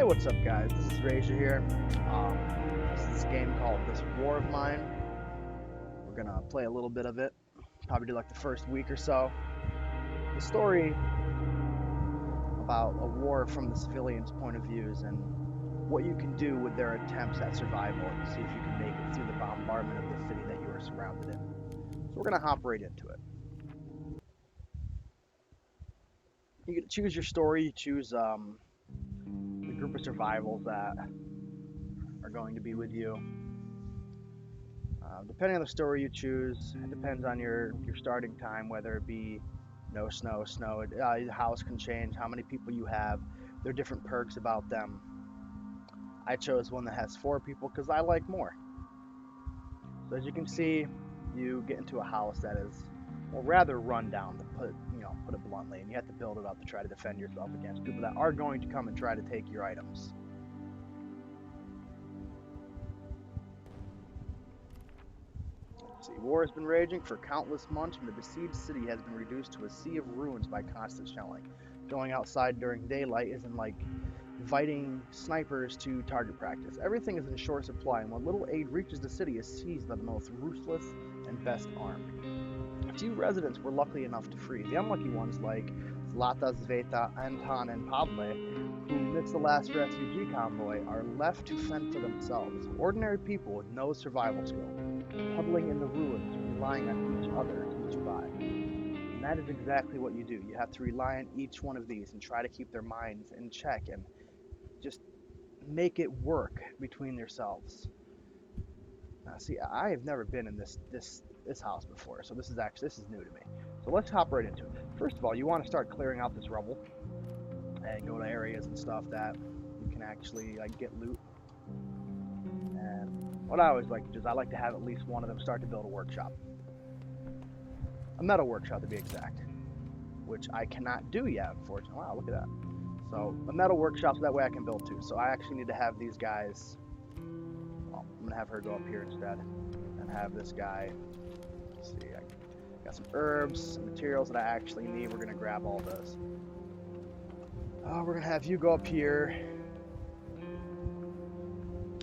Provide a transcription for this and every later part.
Hey, what's up, guys? This is Razjer here. This is this game called This War of Mine. We're gonna play a little bit of it, probably do like the first week or so. The story about a war from the civilians' point of views and what you can do with their attempts at survival and see if you can make it through the bombardment of the city that you are surrounded in. So we're gonna hop right into it. You get to choose your story. You choose the group of survivals that are going to be with you. Depending on the story you choose, it depends on your starting time, whether it be no snow, snow. The house can change, how many people you have. There are different perks about them. I chose one that has 4 people because I like more. So as you can see, you get into a house that is, well, rather run down, to put it bluntly, and you have to build it up to try to defend yourself against people that are going to come and try to take your items. See, war has been raging for countless months, and the besieged city has been reduced to a sea of ruins by constant shelling. Going outside during daylight isn't like inviting snipers to target practice. Everything is in short supply, and what little aid reaches the city is seized by the most ruthless and best armed. A few residents were lucky enough to flee. The unlucky ones, like Zlata, Zveta, Anton, and Pavle, who missed the last refugee convoy, are left to fend for themselves. Ordinary people with no survival skill, huddling in the ruins, relying on each other to survive. And that is exactly what you do. You have to rely on each one of these and try to keep their minds in check and just make it work between yourselves. Now, see, I have never been in this house before, so this is new to me. So let's hop right into it. First of all, you want to start clearing out this rubble and go to areas and stuff that you can actually like get loot. And what I always like to do is I like to have at least one of them start to build a workshop. A metal workshop to be exact, which I cannot do yet, unfortunately. Wow, look at that. So a metal workshop, so that way I can build too. So I actually need to have these guys, well, I'm gonna have her go up here instead and have this guy, let's see, I got some herbs, some materials that I actually need. We're gonna grab all this. We're gonna have you go up here.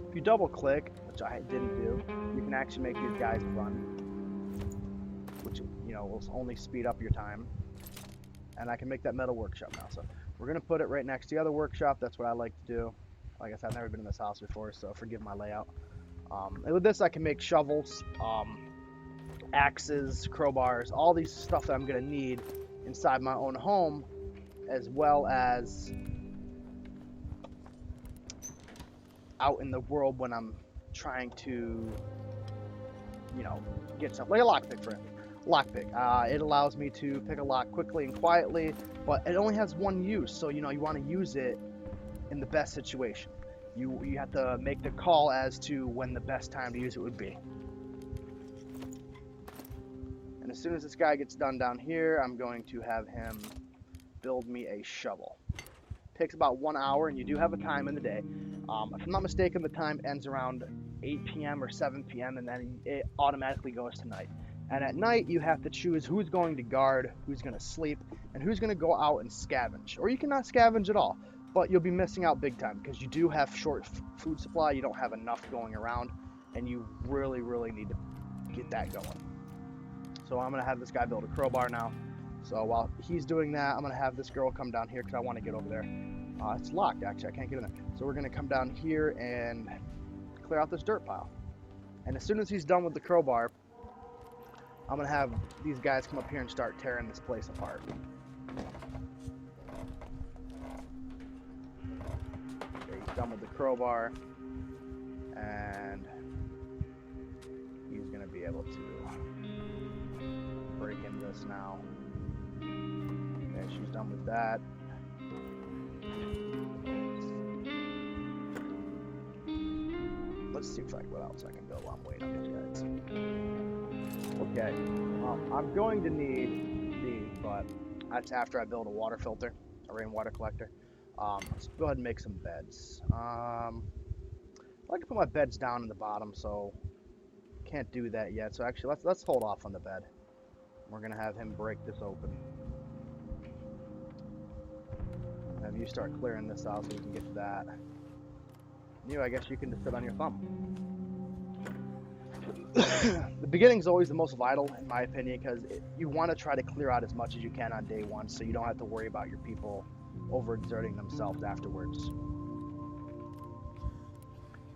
If you double click, which I didn't do, you can actually make these guys run, which will only speed up your time. And I can make that metal workshop now. So we're gonna put it right next to the other workshop. That's what I like to do. Like I said, I've never been in this house before, so forgive my layout. And with this, I can make shovels, axes, crowbars, all these stuff that I'm gonna need inside my own home, as well as out in the world when I'm trying to, get something like a lockpick, for instance. Lockpick. It allows me to pick a lock quickly and quietly, but it only has one use, so you want to use it in the best situation. You have to make the call as to when the best time to use it would be. And as soon as this guy gets done down here, I'm going to have him build me a shovel. Takes about 1 hour, and you do have a time in the day. If I'm not mistaken, the time ends around 8 p.m. or 7 p.m. and then it automatically goes to night. And at night, you have to choose who's going to guard, who's going to sleep, and who's going to go out and scavenge. Or you cannot scavenge at all, but you'll be missing out big time because you do have short food supply. You don't have enough going around, and you really, really need to get that going. So I'm going to have this guy build a crowbar now. So while he's doing that, I'm going to have this girl come down here because I want to get over there. It's locked, actually. I can't get in there. So we're going to come down here and clear out this dirt pile. And as soon as he's done with the crowbar, I'm going to have these guys come up here and start tearing this place apart. Okay, he's done with the crowbar. And he's going to be able to break into this now. Okay, she's done with that. Let's see what else I can build while I'm waiting on these guys. Okay, I'm going to need these, but that's after I build a water filter, a rainwater collector. Let's go ahead and make some beds. I like to put my beds down in the bottom, so can't do that yet. So actually, let's hold off on the bed. We're gonna have him break this open. Have you start clearing this out so we can get to that. You, I guess you can just sit on your thumb. The beginning's always the most vital, in my opinion, because you want to try to clear out as much as you can on day one, so you don't have to worry about your people overexerting themselves afterwards.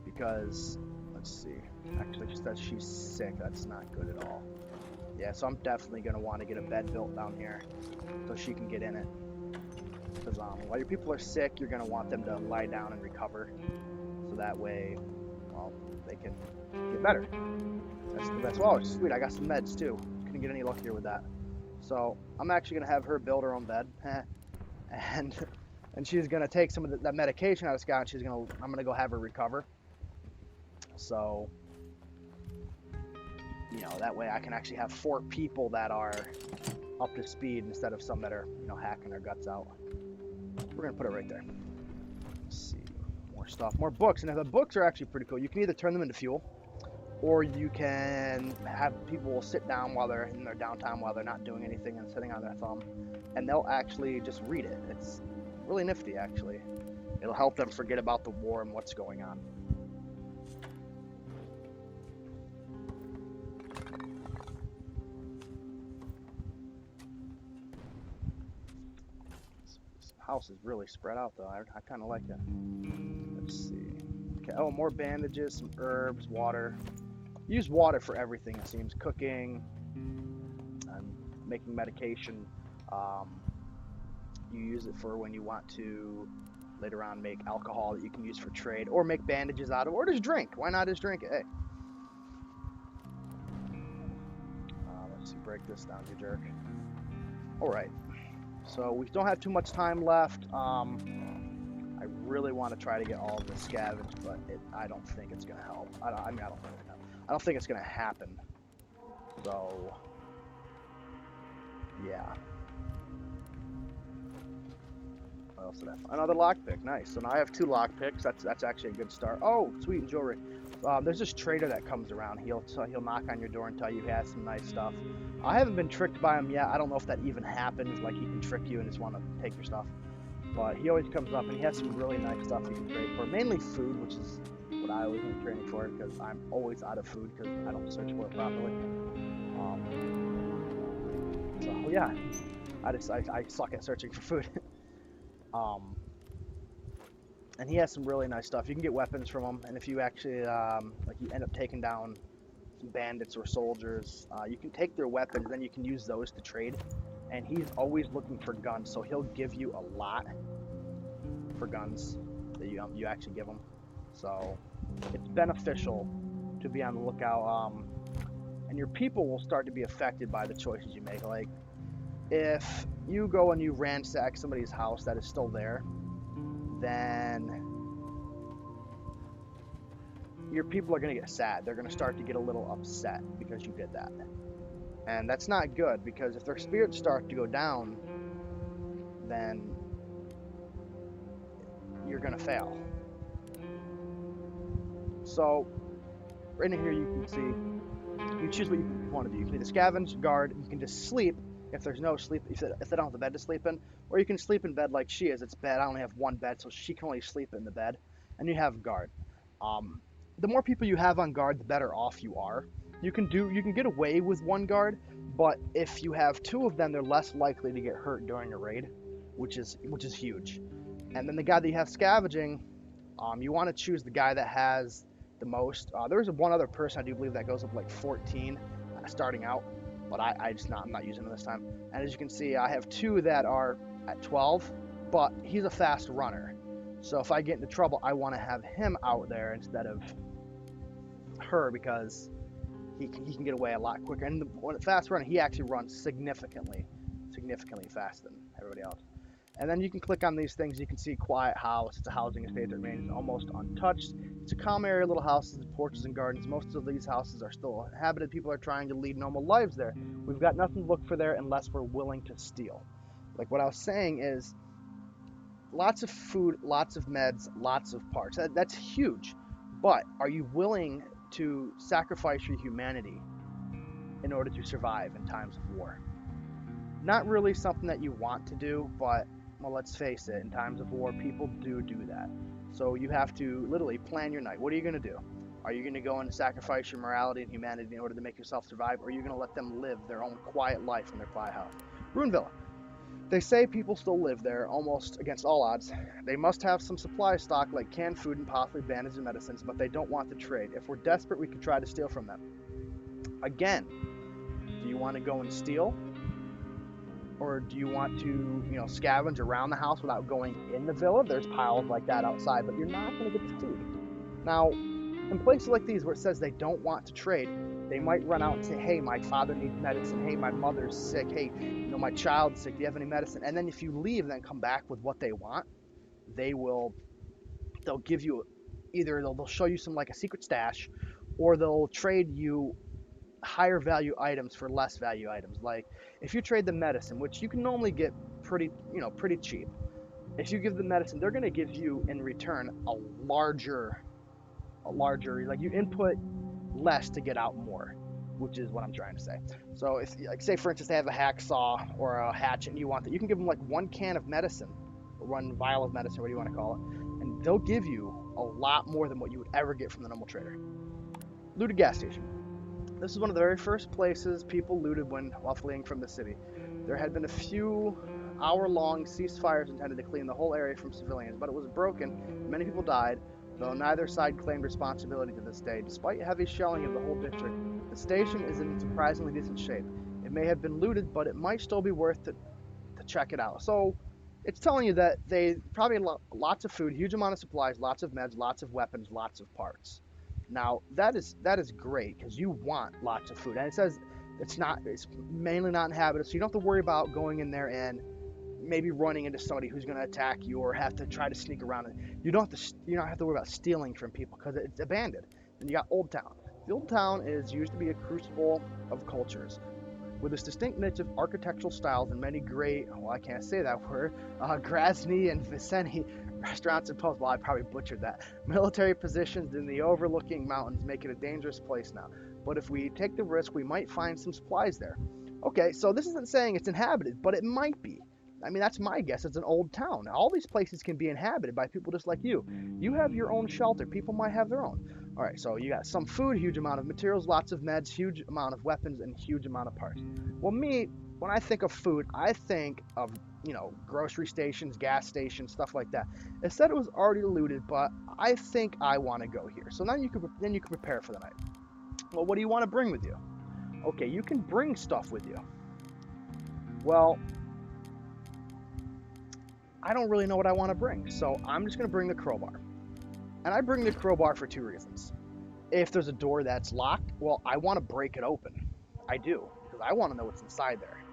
Because, let's see, actually she says she's sick. That's not good at all. Yeah, so I'm definitely going to want to get a bed built down here so she can get in it. Because while your people are sick, you're going to want them to lie down and recover, so that way, well, they can get better. That's well, sweet. I got some meds too. Couldn't get any luckier with that. So I'm actually gonna have her build her own bed, and she's gonna take some of that medication I was got. And I'm gonna go have her recover. So that way I can actually have 4 people that are up to speed instead of some that are hacking their guts out. We're gonna put it right there. Let's see, more stuff, more books, and the books are actually pretty cool. You can either turn them into fuel, or you can have people sit down while they're in their downtime, while they're not doing anything and sitting on their thumb, and they'll actually just read it. It's really nifty, actually. It'll help them forget about the war and what's going on. This house is really spread out, though. I kind of like it. Let's see. Okay. Oh, more bandages, some herbs, water. Use water for everything, it seems. Cooking, making medication. You use it for when you want to later on make alcohol that you can use for trade, or make bandages out of, or just drink. Why not just drink it? Hey. Let's see, break this down, you jerk. Alright, so we don't have too much time left. I really want to try to get all of this scavenged, but I don't think it's going to help. I don't think it's going to happen. So, yeah. What else did I find? Another lockpick. Nice. So now I have 2 lockpicks. That's actually a good start. Oh, sweet, and jewelry. There's this trader that comes around. He'll knock on your door and tell you he has some nice stuff. I haven't been tricked by him yet. I don't know if that even happens. Like, he can trick you and just want to take your stuff. But he always comes up and he has some really nice stuff you can trade for. Mainly food, which is what I always am trading for, because I'm always out of food because I don't search for it properly. So yeah, I suck at searching for food. And he has some really nice stuff. You can get weapons from him, and if you actually like you end up taking down some bandits or soldiers, you can take their weapons, then you can use those to trade. And he's always looking for guns, so he'll give you a lot for guns that you actually give him. So it's beneficial to be on the lookout, and your people will start to be affected by the choices you make. Like, if you go and you ransack somebody's house that is still there, then your people are going to get sad. They're going to start to get a little upset because you did that. And that's not good, because if their spirits start to go down, then you're going to fail. So, right in here you can see, you choose what you want to do. You can either scavenge, guard, you can just sleep if there's no sleep, if they don't have a bed to sleep in, or you can sleep in bed like she is. It's bed. I only have 1 bed, so she can only sleep in the bed, and you have guard. The more people you have on guard, the better off you are. You can get away with 1 guard, but if you have 2 of them, they're less likely to get hurt during a raid, which is huge. And then the guy that you have scavenging, you want to choose the guy that has the most. There's 1 other person I do believe that goes up like 14 starting out, but I'm not using it this time. And as you can see, I have 2 that are at 12, but he's a fast runner. So if I get into trouble, I want to have him out there instead of her, because he can get away a lot quicker. And when fast running, he actually runs significantly faster than everybody else. And then you can click on these things. You can see quiet house. It's a housing estate that remains almost untouched. It's a calm area, little houses, porches, and gardens. Most of these houses are still inhabited. People are trying to lead normal lives there. We've got nothing to look for there unless we're willing to steal. Like what I was saying is, lots of food, lots of meds, lots of parts. That's huge. But are you willing to sacrifice your humanity in order to survive in times of war? Not really something that you want to do, but, well, let's face it, in times of war, people do that. So you have to literally plan your night. What are you going to do? Are you going to go and sacrifice your morality and humanity in order to make yourself survive, or are you going to let them live their own quiet life in their quiet house? Ruin Villa. They say people still live there almost against all odds. They must have some supply stock like canned food and possibly bandages and medicines, but they don't want to trade. If we're desperate, we could try to steal from them. Again, do you want to go and steal? Or do you want to, scavenge around the house without going in the villa? There's piles like that outside, but you're not going to get the food. Now, in places like these where it says they don't want to trade, they might run out and say, hey, my father needs medicine. Hey, my mother's sick. Hey, my child's sick. Do you have any medicine? And then if you leave and then come back with what they want, they'll give you either they'll show you some like a secret stash, or they'll trade you higher value items for less value items. Like if you trade the medicine, which you can normally get pretty cheap, if you give the medicine, they're going to give you in return a larger, like you input less to get out more, which is what I'm trying to say. So if, like, say for instance, they have a hacksaw or a hatchet and you want that, you can give them like one can of medicine, or one vial of medicine, what do you want to call it, and they'll give you a lot more than what you would ever get from the normal trader. Looted gas station. This is one of the very first places people looted while fleeing from the city. There had been a few hour-long ceasefires intended to clean the whole area from civilians, but it was broken. Many people died, though neither side claimed responsibility to this day. Despite heavy shelling of the whole district, the station is in surprisingly decent shape. It may have been looted, but it might still be worth it to check it out. So it's telling you that they probably lots of food, huge amount of supplies, lots of meds, lots of weapons, lots of parts. Now that is great because you want lots of food, and it says it's mainly not inhabited, so you don't have to worry about going in there and maybe running into somebody who's going to attack you or have to try to sneak around it. You don't have to worry about stealing from people because it's abandoned. And you got Old Town. The Old Town is used to be a crucible of cultures. With its distinct mix of architectural styles and many great, I can't say that word, Grasny and Viceni restaurants and pubs, well, I probably butchered that. Military positions in the overlooking mountains make it a dangerous place now. But if we take the risk, we might find some supplies there. Okay, so this isn't saying it's inhabited, but it might be. I mean, that's my guess. It's an old town. All these places can be inhabited by people just like you. You have your own shelter. People might have their own. All right, so you got some food, huge amount of materials, lots of meds, huge amount of weapons, and huge amount of parts. Well, when I think of food, I think of, grocery stations, gas stations, stuff like that. It said it was already looted, but I think I want to go here. So then you can prepare for the night. Well, what do you want to bring with you? Okay, you can bring stuff with you. Well, I don't really know what I want to bring, so I'm just going to bring the crowbar. And I bring the crowbar for two reasons. If there's a door that's locked, well, I want to break it open. I do, because I want to know what's inside there.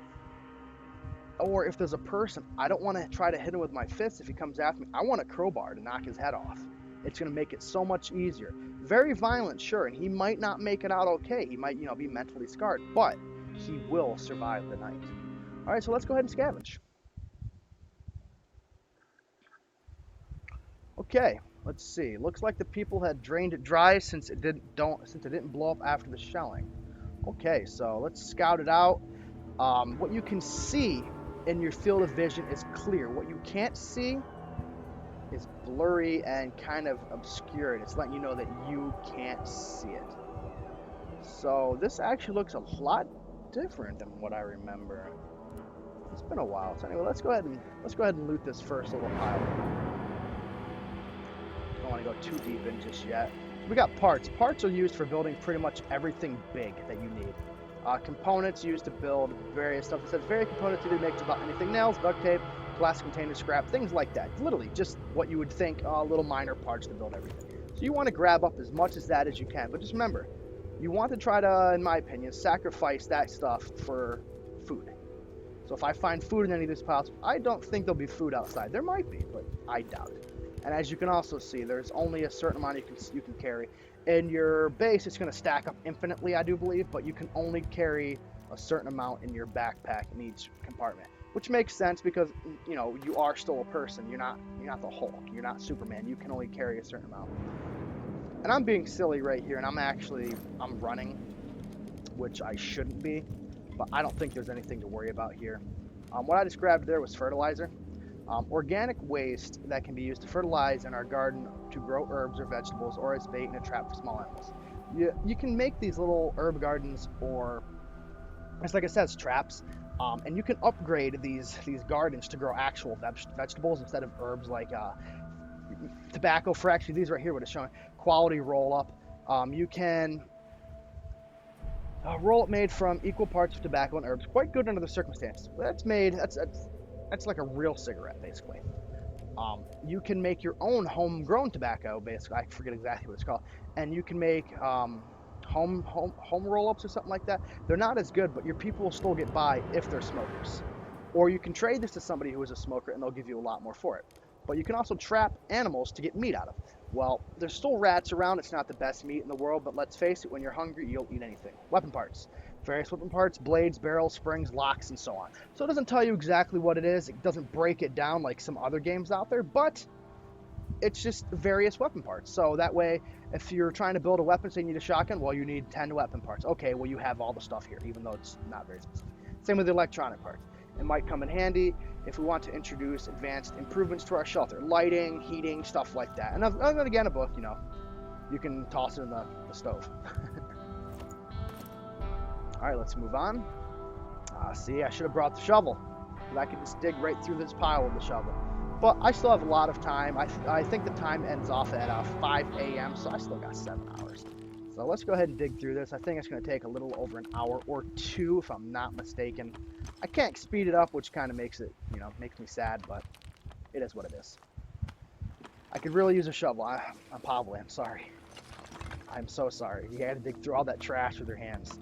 Or if there's a person, I don't want to try to hit him with my fist if he comes after me. I want a crowbar to knock his head off. It's going to make it so much easier. Very violent, sure, and he might not make it out okay. He might, be mentally scarred, but he will survive the night. All right, so let's go ahead and scavenge. Okay, let's see. Looks like the people had drained it dry since it didn't blow up after the shelling. Okay, so let's scout it out. What you can see in your field of vision is clear. What you can't see is blurry and kind of obscured. It's letting you know that you can't see it. So this actually looks a lot different than what I remember. It's been a while. So anyway, let's go ahead and loot this first little pile. Don't want to go too deep in just yet. We got parts. Parts are used for building pretty much everything big that you need. Components used to build various stuff. It says various components either make about anything: nails, duct tape, plastic container, scrap, things like that. Literally just what you would think, little minor parts to build everything. So you want to grab up as much as that as you can. But just remember, you want to try to, in my opinion, sacrifice that stuff for food. So if I find food in any of these piles, I don't think there'll be food outside. There might be, but I doubt it. And as you can also see, there's only a certain amount you can carry. In your base, it's going to stack up infinitely, I do believe, but you can only carry a certain amount in your backpack in each compartment, which makes sense because, you are still a person. You're not the Hulk. You're not Superman. You can only carry a certain amount. And I'm being silly right here, and I'm running, which I shouldn't be, but I don't think there's anything to worry about here. What I just grabbed there was fertilizer. Organic waste that can be used to fertilize in our garden to grow herbs or vegetables, or as bait in a trap for small animals. You can make these little herb gardens, or it's like it says, traps. And you can upgrade these gardens to grow actual vegetables instead of herbs, like tobacco for, actually these right here, what it's showing, quality roll up. You can roll up made from equal parts of tobacco and herbs, quite good under the circumstances. That's like a real cigarette, basically. You can make your own homegrown tobacco, basically. I forget exactly what it's called, and you can make home roll-ups or something like that. They're not as good, but your people will still get by if they're smokers. Or you can trade this to somebody who is a smoker, and they'll give you a lot more for it. But you can also trap animals to get meat out of. Well, there's still rats around. It's not the best meat in the world, but let's face it, when you're hungry, you'll eat anything. Weapon parts. Various weapon parts, blades, barrels, springs, locks, and so on. So it doesn't tell you exactly what it is. It doesn't break it down like some other games out there, but it's just various weapon parts. So that way, if you're trying to build a weapon, say you need a shotgun, well, you need 10 weapon parts. Okay, well, you have all the stuff here, even though it's not very specific. Same with the electronic parts. It might come in handy if we want to introduce advanced improvements to our shelter. Lighting, heating, stuff like that. And then again, a book, you can toss it in the stove. All right, let's move on. See, I should have brought the shovel. I could just dig right through this pile with the shovel. But I still have a lot of time. I think the time ends off at 5 a.m., so I still got 7 hours. So let's go ahead and dig through this. I think it's going to take a little over an hour or two, if I'm not mistaken. I can't speed it up, which kind of makes it, makes me sad, but it is what it is. I could really use a shovel. I'm sorry. I'm so sorry. You had to dig through all that trash with your hands.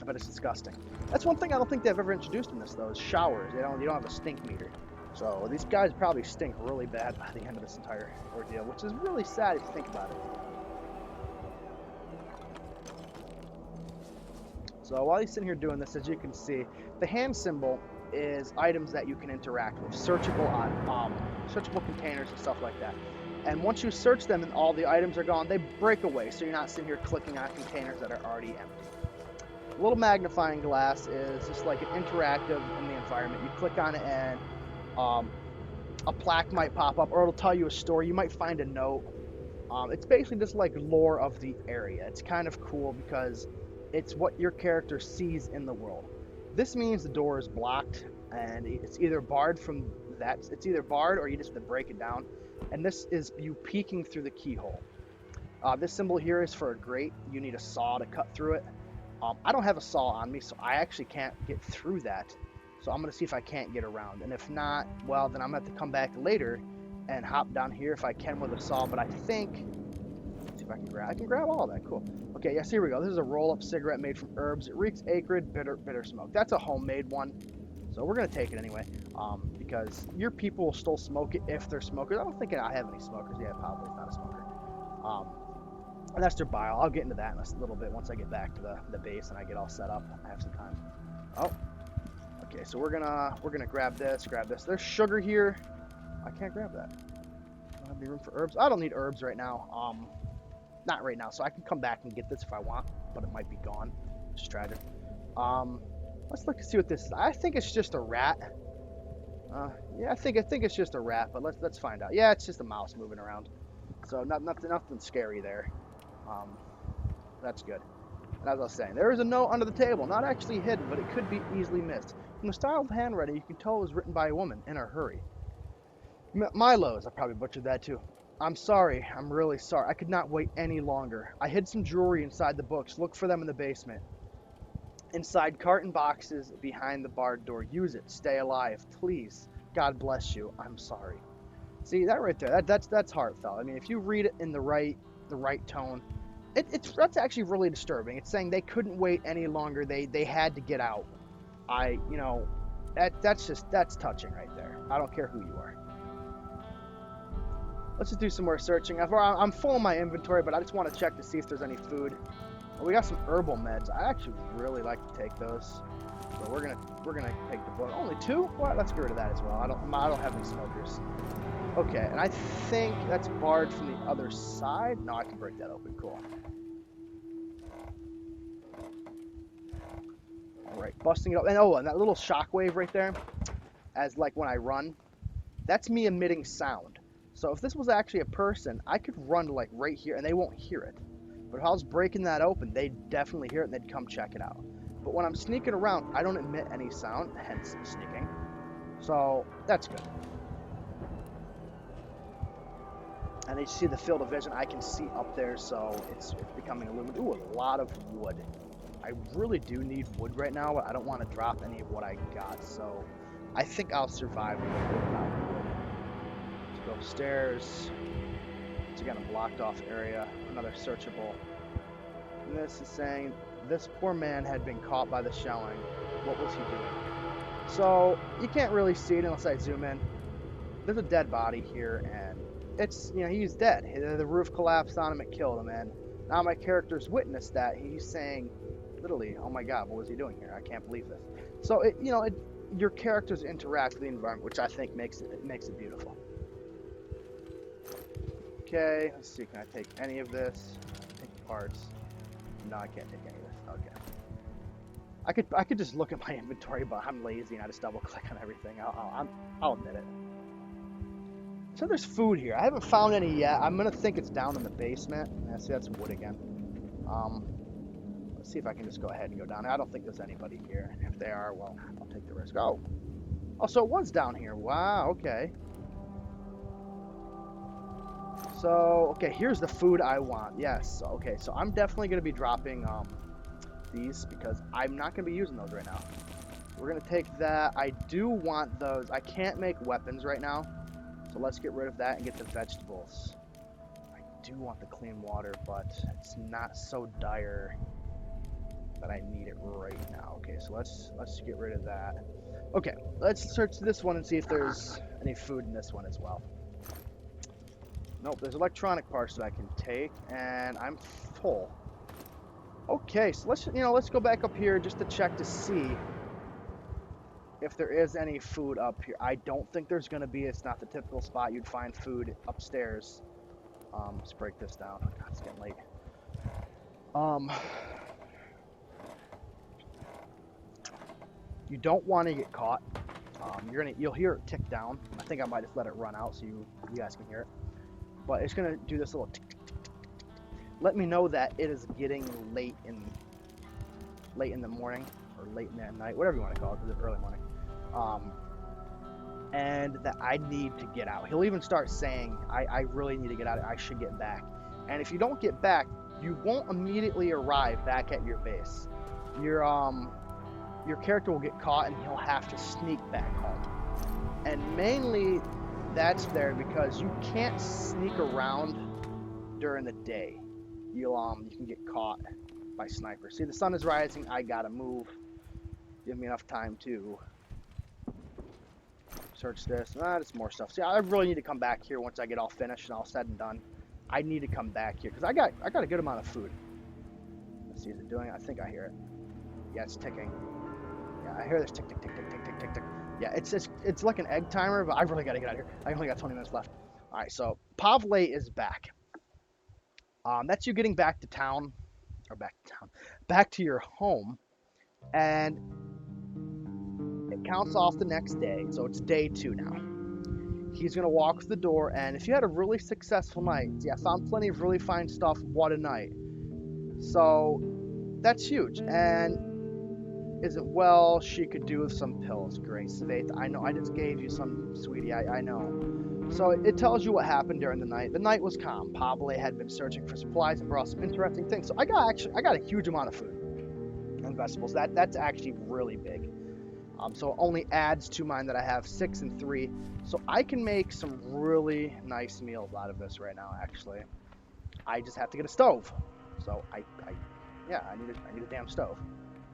But it's disgusting. That's one thing I don't think they've ever introduced in this, though, is showers. You don't have a stink meter. So these guys probably stink really bad by the end of this entire ordeal, which is really sad if you think about it. So while he's sitting here doing this, as you can see, the hand symbol is items that you can interact with, searchable containers and stuff like that. And once you search them and all the items are gone, they break away, so you're not sitting here clicking on containers that are already empty. A little magnifying glass is just like an interactive in the environment. You click on it and a plaque might pop up, or it'll tell you a story. You might find a note. It's basically just like lore of the area. It's kind of cool because it's what your character sees in the world. This means the door is blocked, and it's either barred from that. It's either barred, or you just have to break it down. And this is you peeking through the keyhole. This symbol here is for a grate. You need a saw to cut through it. I don't have a saw on me, so I actually can't get through that. So I'm going to see if I can't get around. And if not, well, then I'm going to have to come back later and hop down here if I can with a saw. But I think, let's see if I can grab all of that. Cool. Okay, yes, here we go. This is a roll-up cigarette made from herbs. It reeks acrid, bitter smoke. That's a homemade one. So we're going to take it anyway, because your people will still smoke it if they're smokers. I don't think I have any smokers. Yeah, probably not a smoker. And that's their bile. I'll get into that in a little bit once I get back to the base and I get all set up. I have some time. Oh, okay. So we're gonna grab this. There's sugar here. I can't grab that. Don't have any room for herbs. I don't need herbs right now. Not right now. So I can come back and get this if I want, but it might be gone. Just tragic. Let's look to see what this is. I think it's just a rat. Yeah, I think it's just a rat, but let's find out. Yeah, it's just a mouse moving around. So nothing scary there. That's good. And as I was saying, there is a note under the table, not actually hidden, but it could be easily missed. From the style of handwriting, you can tell it was written by a woman in a hurry. Milo's, I probably butchered that too. I'm sorry, I'm really sorry. I could not wait any longer. I hid some jewelry inside the books. Look for them in the basement. Inside carton boxes behind the barred door. Use it. Stay alive, please. God bless you. I'm sorry. See that right there? That's heartfelt. I mean, if you read it in the right tone, that's actually really disturbing. It's saying they couldn't wait any longer. They had to get out. That's touching right there. I don't care who you are. Let's just do some more searching. I'm full in my inventory, but I just want to check to see if there's any food. We got some herbal meds. I actually really like to take those. So we're gonna take the book. Only 2? Well, let's get rid of that as well. I don't have any smokers. Okay, and I think that's barred from the other side. No, I can break that open. Cool. All right, busting it up. And that little shockwave right there. as like when I run, that's me emitting sound. So if this was actually a person, I could run like right here and they won't hear it. But if I was breaking that open, they'd definitely hear it and they'd come check it out. But when I'm sneaking around, I don't emit any sound, hence sneaking. So that's good. And you see the field of vision I can see up there, so it's becoming illuminated. Ooh, a lot of wood. I really do need wood right now, but I don't want to drop any of what I got, so I think I'll survive a little bit without wood. Let's go upstairs. It's again a blocked off area, another searchable. And this is saying this poor man had been caught by the shelling. What was he doing? So you can't really see it unless I zoom in. There's a dead body here, and it's, you know, he's dead. The roof collapsed on him, it killed him, and now my character's witnessed that. He's saying, literally, oh my god, what was he doing here? I can't believe this. So, your characters interact with the environment, which I think makes it beautiful. Okay, let's see, can I take any of this? Take parts. No, I can't take any of this. Okay. I could just look at my inventory, but I'm lazy and I just double click on everything. I'll admit it. So there's food here. I haven't found any yet. I'm gonna think it's down in the basement. Yeah, see, that's wood again. Let's see if I can just go ahead and go down there. I don't think there's anybody here. If they are, well, I'll take the risk. Oh, so it was down here. Wow. Okay. So, okay, here's the food I want. Yes. Okay, so I'm definitely gonna be dropping these because I'm not gonna be using those right now. We're gonna take that. I do want those. I can't make weapons right now. So let's get rid of that and get the vegetables. I do want the clean water, but it's not so dire that I need it right now. Okay, so let's get rid of that. Okay, let's search this one and see if there's any food in this one as well. Nope, there's electronic parts that I can take, and I'm full. Okay, so let's go back up here just to check to see if there is any food up here. I don't think there's gonna be. It's not the typical spot you'd find food upstairs. Let's break this down. Oh god, it's getting late. You don't want to get caught. You'll hear it tick down. I think I might just let it run out so you guys can hear it. But it's gonna do this little tick, tick, tick, tick, tick. Let me know that it is getting late in the morning or late in the night, whatever you want to call it, because it's early morning. And that I need to get out. He'll even start saying, I really need to get out. I should get back. And if you don't get back, you won't immediately arrive back at your base. Your character will get caught and he'll have to sneak back home. And mainly that's there because you can't sneak around during the day. You can get caught by snipers. See, the sun is rising. I gotta move. Give me enough time to search this. There's more stuff. See, I really need to come back here once I get all finished and all said and done. I need to come back here because I got a good amount of food. Let's see, is it doing it? I think I hear it. Yeah, it's ticking. Yeah, I hear this tick, tick, tick, tick, tick, tick, tick, tick. Yeah, it's like an egg timer, but I really got to get out of here. I only got 20 minutes left. All right, so Pavle is back. That's you getting back to town, back to your home, and it counts off the next day, so it's day 2 now. He's gonna walk through the door, and if you had a really successful night, yeah, found plenty of really fine stuff. What a night! So that's huge, and isn't well. She could do with some pills. Great, Sveta. I know. I just gave you some, sweetie. I know. So it tells you what happened during the night. The night was calm. Pavle had been searching for supplies and brought some interesting things. So I got a huge amount of food and vegetables. That's actually really big. So it only adds to mine that I have 6 and 3. So I can make some really nice meals out of this right now. Actually, I just have to get a stove. So I need a damn stove.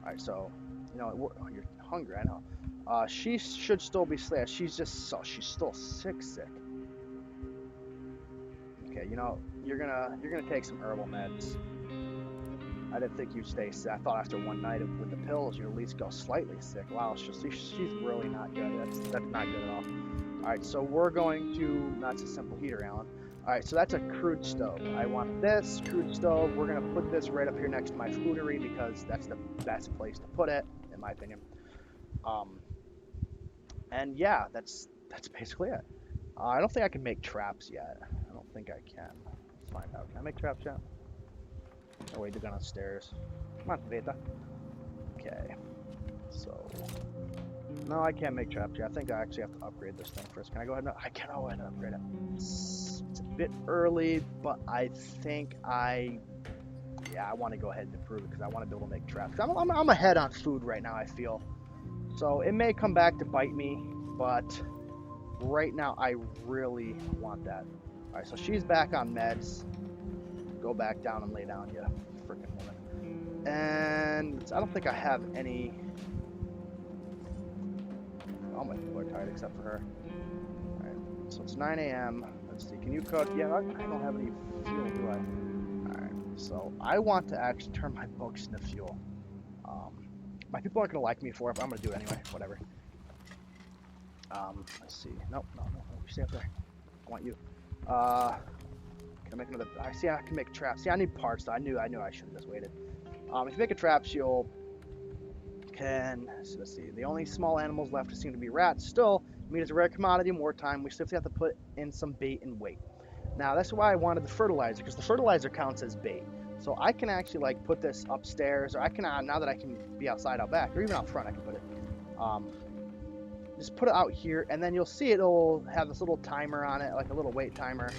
All right, so you're hungry. I know. She should still be asleep. She's still sick. Okay, you're gonna take some herbal meds. I didn't think you'd stay sick. I thought after one night with the pills, you'd at least go slightly sick. Wow, she's really not good. That's not good at all. All right, so we're going to, that's a simple heater, Alan. All right, so that's a crude stove. I want this crude stove. We're gonna put this right up here next to my foodery because that's the best place to put it, in my opinion. And yeah, that's basically it. I don't think I can make traps yet. I don't think I can. Let's find out. Can I make traps yet? Oh wait, they're down the stairs. Come on, Veta. Okay. So no, I can't make traps yet. I think I actually have to upgrade this thing first. Can I go ahead and I can go ahead and upgrade it. It's a bit early, but I think yeah, I want to go ahead and improve it because I want to be able to make traps. I'm ahead on food right now, I feel. So it may come back to bite me, but right now I really want that. All right, so she's back on meds. Go back down and lay down, you freaking woman. And I don't think I have any. All my people are tired except for her. All right, so it's 9 a.m. Let's see, can you cook? Yeah, I don't have any fuel, do I? All right, so I want to actually turn my books into fuel. My people aren't gonna like me for it, but I'm gonna do it anyway. Whatever. Let's see. Nope, no, you stay up there. I want you. Can I make another? I see. I can make traps. See, I need parts. Though. I knew I should have just waited. If you make a trap, you'll so let's see. The only small animals left seem to be rats. Still, meat is a rare commodity in wartime. We simply have to put in some bait and wait. Now that's why I wanted the fertilizer, because the fertilizer counts as bait. So I can actually like put this upstairs, or I can now that I can be outside out back, or even out front, I can put it. Just put it out here, and then you'll see it'll have this little timer on it, like a little wait timer,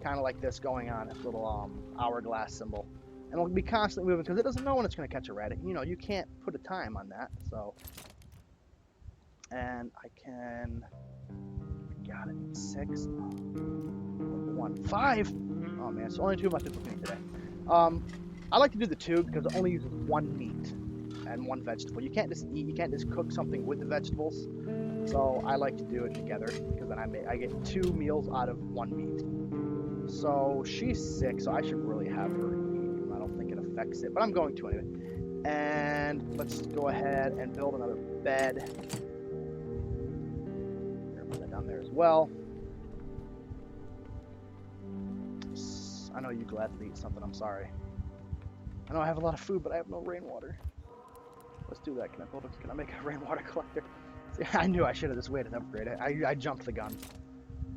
kind of like this going on, a little hourglass symbol. And it'll be constantly moving because it doesn't know when it's going to catch a rat. You know, you can't put a time on that. So, and I can, got it, 6, 1, 5. Oh man, so only 2 of my people can eat today. I like to do the 2 because it only uses 1 meat and 1 vegetable. You can't just eat, you can't just cook something with the vegetables. So I like to do it together because then I get 2 meals out of 1 meat. So she's sick, so I should really have her eat. I don't think it affects it, but I'm going to anyway. And let's go ahead and build another bed. Put that down there as well. I know you gladly eat something, I'm sorry. I know I have a lot of food, but I have no rainwater. Let's do that. Can I make a rainwater collector? See, I knew I should have just waited to upgrade it. I jumped the gun.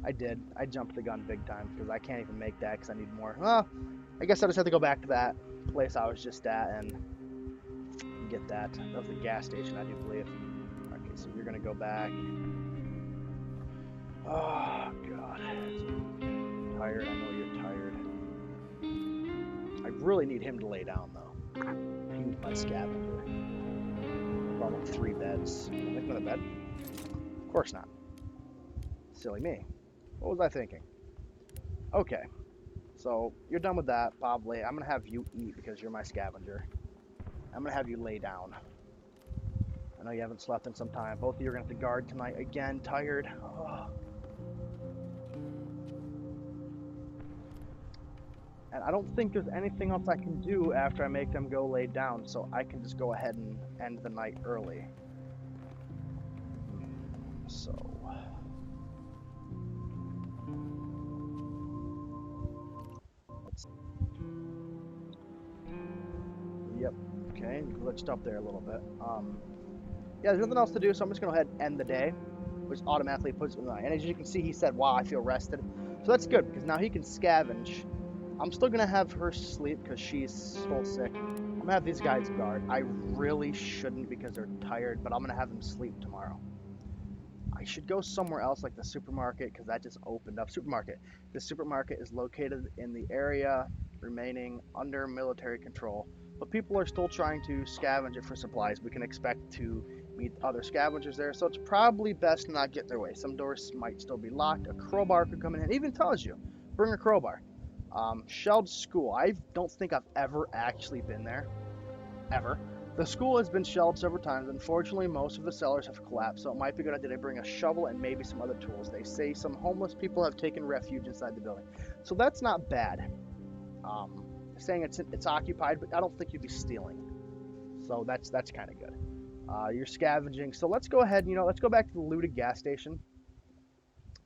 I did. I jumped the gun big time because I can't even make that because I need more. Well, I guess I just have to go back to that place I was just at and get that. That was the gas station, I do believe. Okay, so you're gonna go back. Oh God, I'm tired. I know you're tired. I really need him to lay down though. He's my scavenger. Probably 3 beds. Can I make another bed? Of course not. Silly me. What was I thinking? Okay. So you're done with that, probably. I'm gonna have you eat because you're my scavenger. I'm gonna have you lay down. I know you haven't slept in some time. Both of you are gonna have to guard tonight again. Tired. Oh. And I don't think there's anything else I can do after I make them go lay down, so I can just go ahead and end the night early. So... Yep. Okay, glitched up there a little bit. Yeah, there's nothing else to do, so I'm just going to go ahead and end the day, which automatically puts it in the night. And as you can see, he said, wow, I feel rested. So that's good, because now he can scavenge. I'm still going to have her sleep because she's still sick. I'm going to have these guys guard. I really shouldn't because they're tired, but I'm going to have them sleep tomorrow. I should go somewhere else like the supermarket because that just opened up. Supermarket. The supermarket is located in the area remaining under military control, but people are still trying to scavenge it for supplies. We can expect to meet other scavengers there, so it's probably best to not get in their way. Some doors might still be locked. A crowbar could come in and even tells you, bring a crowbar. Shelled school. I don't think I've ever actually been there. Ever. The school has been shelled several times. Unfortunately, most of the cellars have collapsed, so it might be a good idea to bring a shovel and maybe some other tools. They say some homeless people have taken refuge inside the building. So that's not bad. Saying it's occupied, but I don't think you'd be stealing. So that's kind of good. You're scavenging. So let's go ahead, let's go back to the looted gas station.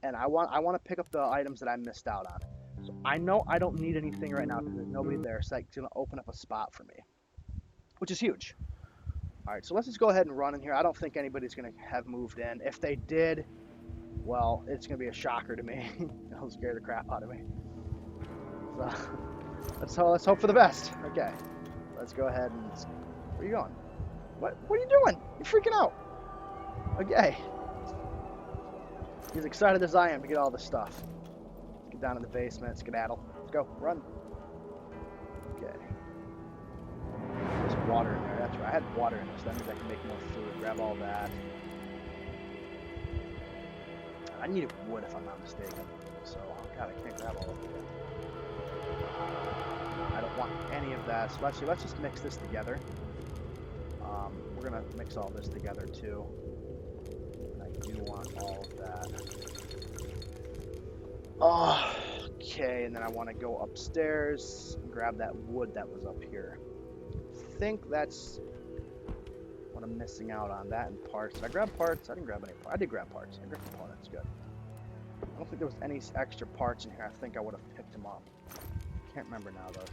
And I want to pick up the items that I missed out on. So I know I don't need anything right now because there's nobody there, so it's going to open up a spot for me, which is huge. All right, so let's just go ahead and run in here. I don't think anybody's going to have moved in. If they did, well, it's going to be a shocker to me. It'll scare the crap out of me. So let's hope for the best. Okay, let's go ahead and... Where are you going? What are you doing? You're freaking out. Okay. He's excited as I am to get all this stuff. Let's get down in the basement, skedaddle. Let's go, run. Okay. There's water in there, that's right. I had water in this, that means I can make more food. Grab all that. I needed wood if I'm not mistaken. So, oh god, I can't grab all of it. I don't want any of that. So let's just mix this together. We're gonna mix all this together too. I do want all of that. Oh, okay, and then I want to go upstairs and grab that wood that was up here. I think that's what I'm missing out on. That and parts. Did I grab parts? I didn't grab any parts. I did grab parts. I grabbed components. Good. I don't think there was any extra parts in here. I think I would have picked them up. Can't remember now though.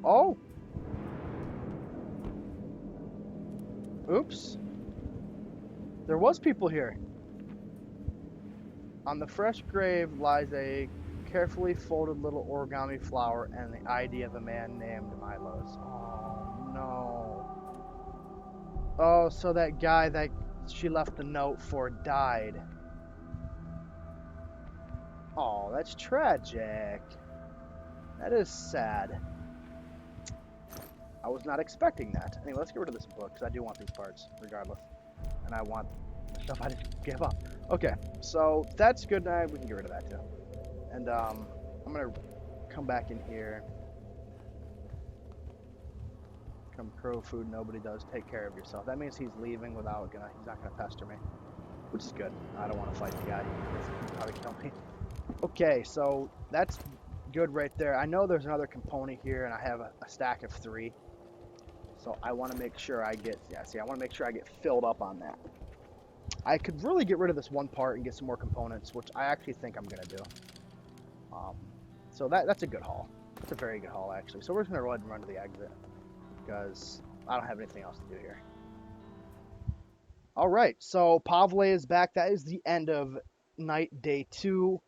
Oh! Oops. There was people here. On the fresh grave lies a carefully folded little origami flower and the ID of a man named Milos. Oh, no. Oh, so that guy that she left the note for died. Oh, that's tragic. That is sad. I was not expecting that. Anyway, let's get rid of this book, because I do want these parts, regardless. And I want the stuff I just gave up. Okay, so that's good. We can get rid of that, too. And I'm going to come back in here. Come crow food, nobody does. Take care of yourself. That means he's leaving without he's not going to pester me. Which is good. I don't want to fight the guy. He'll probably kill me. Okay, so that's good right there. I know there's another component here, and I have a stack of 3. So I want to make sure I get, I want to make sure I get filled up on that. I could really get rid of this one part and get some more components, which I actually think I'm going to do. So that's a good haul. It's a very good haul, actually. So we're just going to go ahead and run to the exit, because I don't have anything else to do here. All right, so Pavle is back. That is the end of night day 2.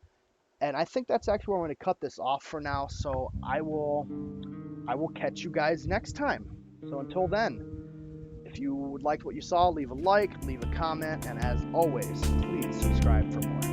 And I think that's actually where I'm going to cut this off for now. So I will catch you guys next time. So until then, if you liked what you saw, leave a like, leave a comment, and as always, please subscribe for more.